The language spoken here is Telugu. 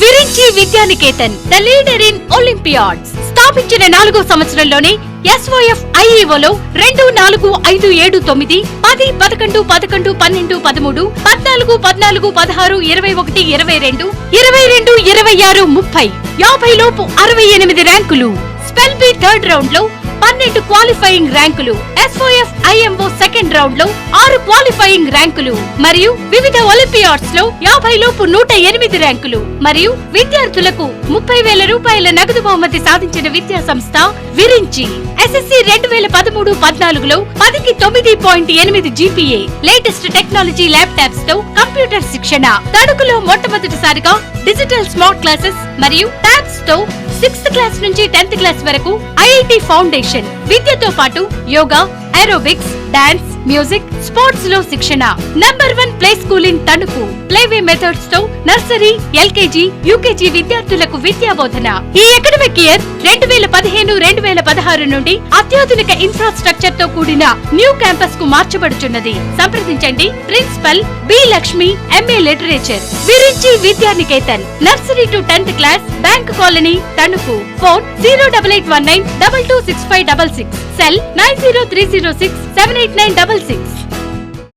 Virinchi Vidyaniketan the leader in olympiads స్థాపించిన 4వ సంవత్సరంలోనే SOF IEO 2, 4, 5, 7, 9, 10, 11, 11, 12, 13, 14, 14, 16, 21, 22, 22, 26, 30, 50 లోపు 68 ర్యాంకులు. స్పెల్ బి థర్డ్ రౌండ్ లో 12 క్వాలిఫైయింగ్ ర్యాంకులు. SOF IMO సెకండ్ రౌండ్ లో 6 క్వాలిఫైయింగ్ ర్యాంకులు మరియు వివిధ ఒలింపియాడ్స్ లో 50 లోపు 108 ర్యాంకులు మరియు విద్యార్థులకు 30,000 రూపాయల నగదు బహుమతి సాధించిన విద్యా సంస్థ విరించి. SSC 2013-14 లో 10కి 9.8 GPA. లేటెస్ట్ టెక్నాలజీ ల్యాప్టాప్స్ తో కంప్యూటర్ శిక్షణ. తణుకులో మొట్టమొదటిసారిగా డిజిటల్ స్మార్ట్ క్లాసెస్ మరియు ట్యాబ్స్ తో 6th క్లాస్ నుంచి 10th క్లాస్ వరకు IIT ఫౌండేషన్. విద్యతో పాటు yoga, aerobics, dance, music, sports లో శిక్షణ. Number 1 play school in Tanuku. Play way methods తో నర్సరీ, LKG, UKG విద్యార్థులకు విద్యా బోధన. ఈ అకాడమిక్ ఇయర్ 2015-2016 నుండి అత్యాధునిక ఇన్ఫ్రాస్ట్రక్చర్ తో కూడిన న్యూ క్యాంపస్ కు మార్చబడుచున్నది. సంప్రదించండి principal B Lakshmi, MA literature. Virinchi Vidyaniketan, nursery to 10th class, bank colony, Tanuku. Phone 08819 226566. Cell 9030678966.